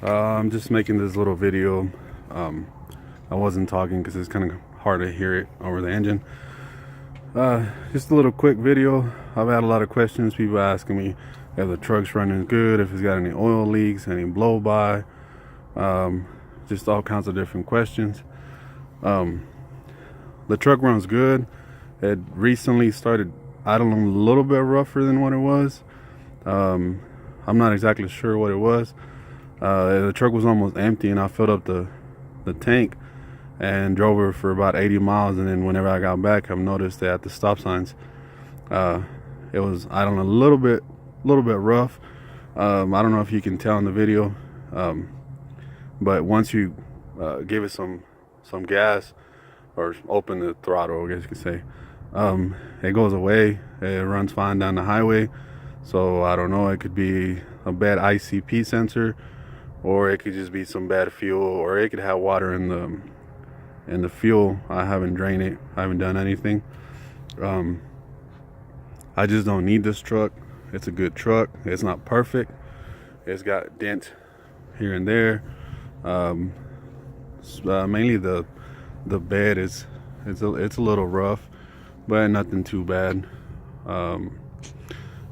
I'm just making this little video. I wasn't talking because it's kind of hard to hear it over the engine. Just a little quick video. I've had a lot of questions, people asking me if the truck's running good, if it's got any oil leaks, any blow by, just all kinds of different questions. The truck runs good. It recently started idling a little bit rougher than what it was. I'm not exactly sure what it was. The truck was almost empty, and I filled up the tank and drove her for about 80 miles. And then whenever I got back, I've noticed that at the stop signs, it was idling a little bit rough. I don't know if you can tell in the video, but once you give it some gas or open the throttle, I guess you could say, it goes away. It runs fine down the highway. So I don't know, it could be a bad ICP sensor, or it could just be some bad fuel, or it could have water in the fuel. I haven't drained it. I haven't done anything. I just don't need this truck. It's a good truck. It's not perfect. It's got dents here and there. Mainly the bed it's a little rough, but nothing too bad.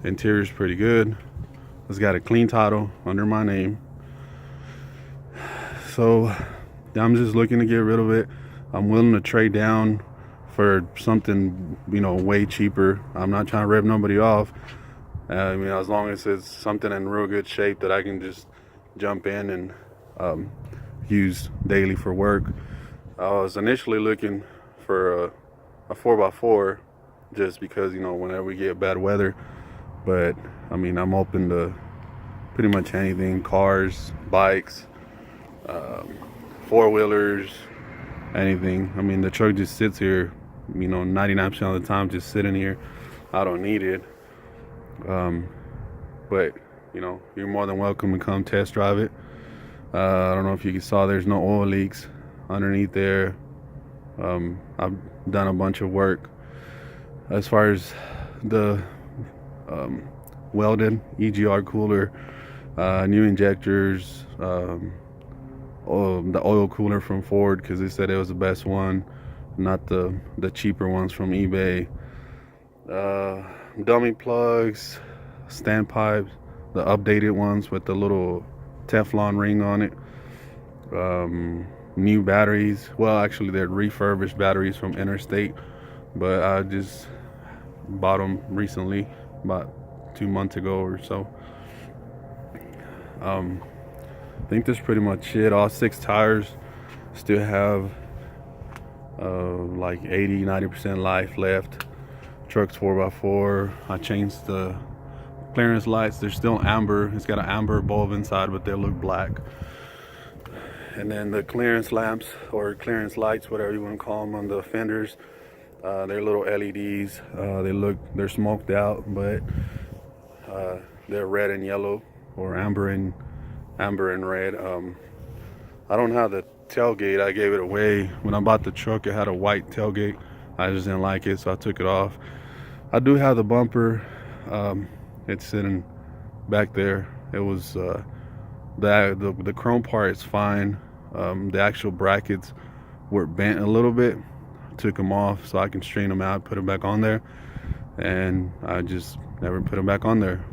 Interior's pretty good. It's got a clean title under my name. So I'm just looking to get rid of it. I'm willing to trade down for something, way cheaper. I'm not trying to rip nobody off. As long as it's something in real good shape that I can just jump in and use daily for work. I was initially looking for a 4x4 just because, whenever we get bad weather. But I'm open to pretty much anything: cars, bikes, four-wheelers, anything. The truck just sits here, 99% of the time, just sitting here. I don't need it. But you're more than welcome to come test drive it. I don't know if you saw, there's no oil leaks underneath there. I've done a bunch of work as far as the welded EGR cooler, new injectors, the oil cooler from Ford, because they said it was the best one, not the cheaper ones from eBay. Dummy plugs, standpipes, the updated ones with the little Teflon ring on it. New batteries. Well, actually, they're refurbished batteries from Interstate, but I just bought them recently, about 2 months ago or so. I think that's pretty much it. All 6 tires still have like 80-90% life left. Truck's 4x4. I changed the clearance lights. They're still amber. It's got an amber bulb inside, but they look black. And then the clearance lamps, or clearance lights, whatever you want to call them, on the fenders, they're little LEDs. They're smoked out, but they're red and yellow, or amber and red. I don't have the tailgate. I gave it away when I bought the truck. It had a white tailgate. I just didn't like it, so I took it off. I do have the bumper. It's sitting back there. It was the chrome part is fine. The actual brackets were bent a little bit. Took them off so I can straighten them out, put them back on there, and I just never put them back on there.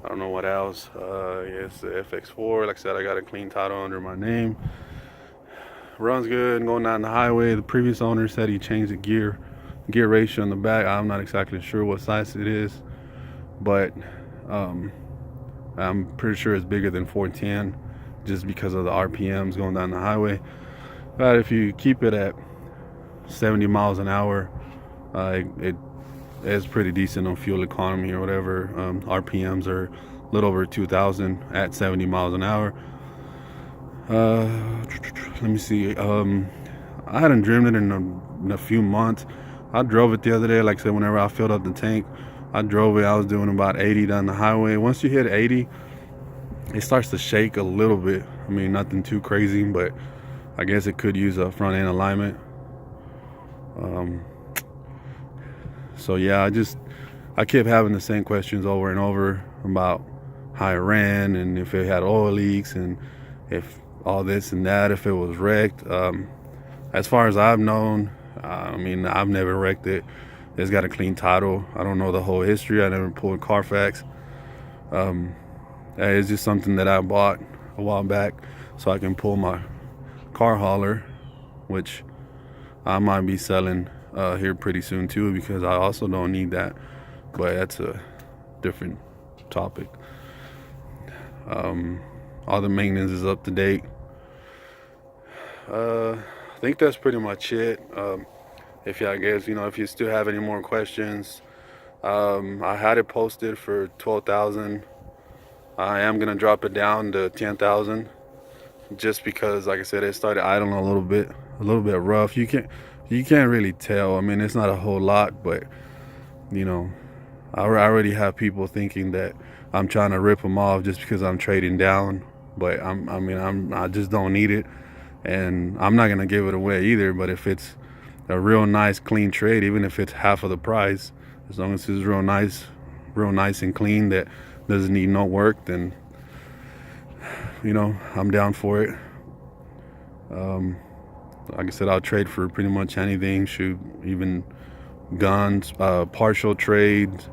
I don't know what else. Yes, the FX4. Like I said, I got a clean title under my name. Runs good going down the highway. The previous owner said he changed the gear ratio in the back. I'm not exactly sure what size it is, but I'm pretty sure it's bigger than 410 just because of the RPMs going down the highway. But if you keep it at 70 miles an hour, it is pretty decent on fuel economy or whatever. RPMs are a little over 2,000 at 70 miles an hour. Let me see. I hadn't driven it in a few months. I drove it the other day. Like I said, whenever I filled up the tank, I drove it. I was doing about 80 down the highway. Once you hit 80, it starts to shake a little bit. Nothing too crazy, but I guess it could use a front end alignment. So yeah, I kept having the same questions over and over about how it ran, and if it had oil leaks, and if all this and that, if it was wrecked. As far as I've known, I mean, I've never wrecked it. It's got a clean title. I don't know the whole history. I never pulled Carfax. It's just something that I bought a while back so I can pull my car hauler, which I might be selling here pretty soon too, because I also don't need that, but that's a different topic. All the maintenance is up to date. I think that's pretty much it. If you still have any more questions, I had it posted for 12,000. I am gonna drop it down to 10,000, just because, like I said, it started idling a little bit rough. You can't really tell. I mean, it's not a whole lot, but you know, I already have people thinking that I'm trying to rip them off just because I'm trading down, but I just don't need it, and I'm not gonna give it away either. But if it's a real nice clean trade, even if it's half of the price, as long as it's real nice and clean, that doesn't need no work, then you know, I'm down for it. Like I said, I'll trade for pretty much anything. Shoot, even guns, partial trades.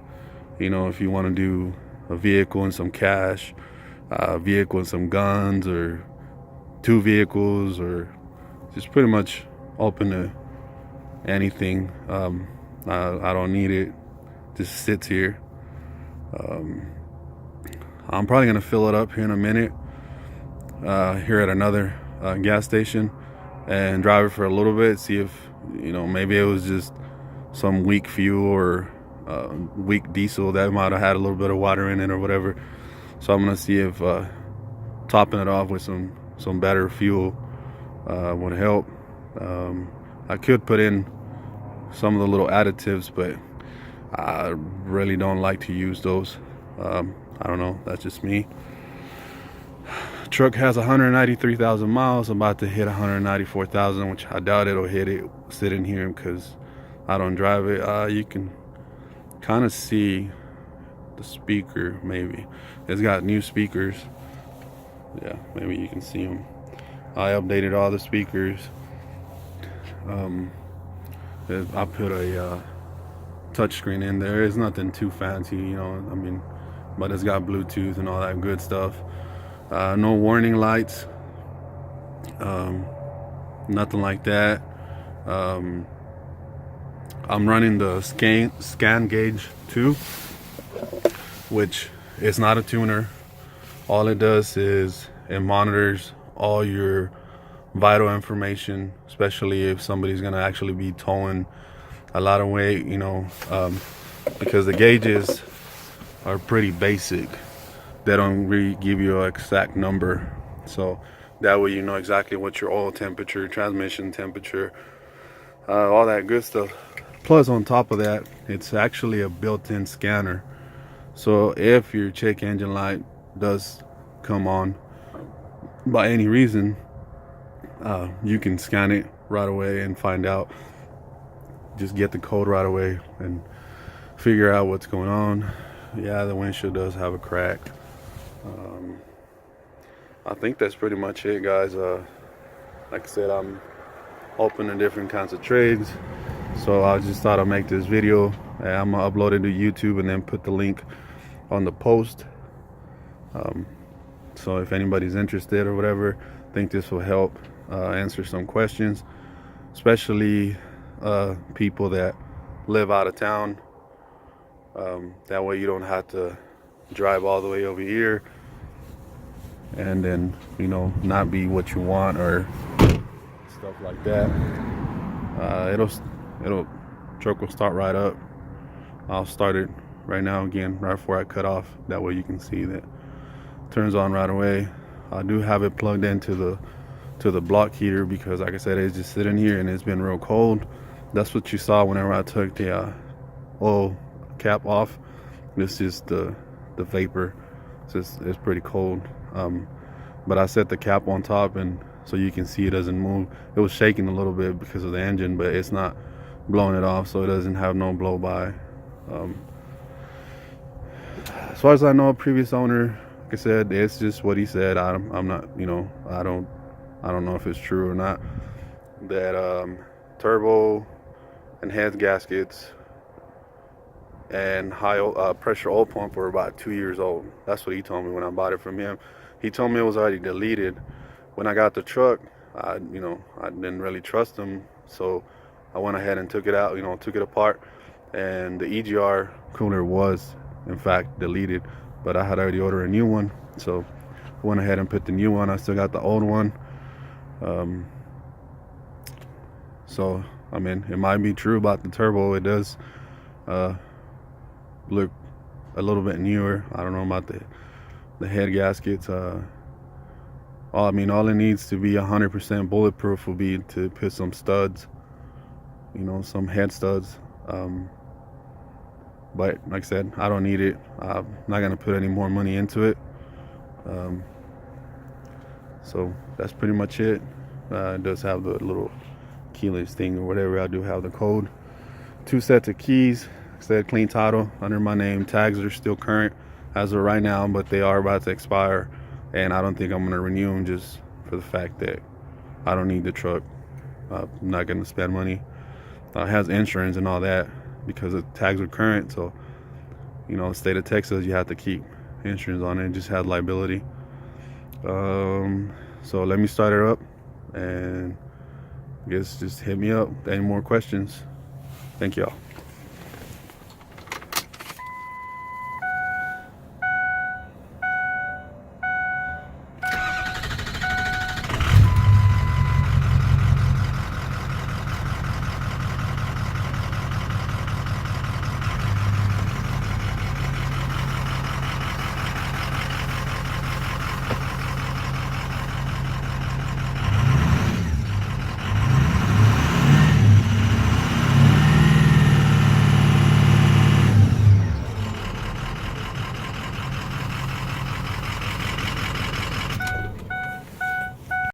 You know, if you want to do a vehicle and some cash, a vehicle and some guns, or 2 vehicles, or just pretty much open to anything. I don't need it. Just sits here. I'm probably gonna fill it up here in a minute, here at another gas station, and drive it for a little bit, see if, you know, maybe it was just some weak fuel or weak diesel that might have had a little bit of water in it or whatever. So I'm gonna see if topping it off with some better fuel would help. I could put in some of the little additives, but I really don't like to use those. I don't know, that's just me. Truck has 193,000 miles. I'm about to hit 194,000, which I doubt it'll hit it sitting here because I don't drive it. You can kind of see the speaker, maybe. It's got new speakers. Yeah, maybe you can see them. I updated all the speakers. I put a touchscreen in there. It's nothing too fancy, you know, I mean, but it's got Bluetooth and all that good stuff. No warning lights, nothing like that. I'm running the scan gauge 2, which is not a tuner. All it does is it monitors all your vital information, especially if somebody's gonna actually be towing a lot of weight, you know, because the gauges are pretty basic. They don't really give you an exact number, so that way you know exactly what your oil temperature, transmission temperature, all that good stuff. Plus, on top of that, it's actually a built-in scanner, so if your check engine light does come on by any reason, you can scan it right away and find out. Just get the code right away and figure out what's going on. Yeah, the windshield does have a crack. I think that's pretty much it, guys. Like I said, I'm open to different kinds of trades, so I just thought I'd make this video, and I'm gonna upload it to YouTube and then put the link on the post. So if anybody's interested or whatever, I think this will help answer some questions, especially people that live out of town. That way you don't have to drive all the way over here and then, you know, not be what you want or stuff like that. Truck will start right up. I'll start it right now again, right before I cut off. That way you can see that it turns on right away. I do have it plugged into the block heater because, like I said, it's just sitting here and it's been real cold. That's what you saw whenever I took the oil cap off. This is the vapor. It's pretty cold. But I set the cap on top, and so you can see it doesn't move. It was shaking a little bit because of the engine, but it's not blowing it off, so it doesn't have no blow by. As far as I know, previous owner I said, it's just what he said. I'm not, you know, I don't know if it's true or not. That turbo and head gaskets and high pressure oil pump were about 2 years old. That's what he told me when I bought it from him. He told me it was already deleted. When I got the truck, I didn't really trust him, so I went ahead and took it out, took it apart, and the EGR cooler was in fact deleted, but I had already ordered a new one, so I went ahead and put the new one. I still got the old one. So I mean, it might be true about the turbo. It does look a little bit newer. I don't know about the head gaskets. All it needs to be 100% bulletproof will be to put some studs, some head studs. But like I said, I don't need it. I'm not gonna put any more money into it. So that's pretty much it. It does have the little keyless thing or whatever. I do have the code. 2 sets of keys. Said clean title under my name. Tags are still current as of right now, but they are about to expire, and I don't think I'm gonna renew them just for the fact that I don't need the truck. I'm not gonna spend money. It has insurance and all that because the tags are current, so state of Texas, you have to keep insurance on it. It just has liability. So let me start it up, and I guess just hit me up with any more questions. Thank y'all.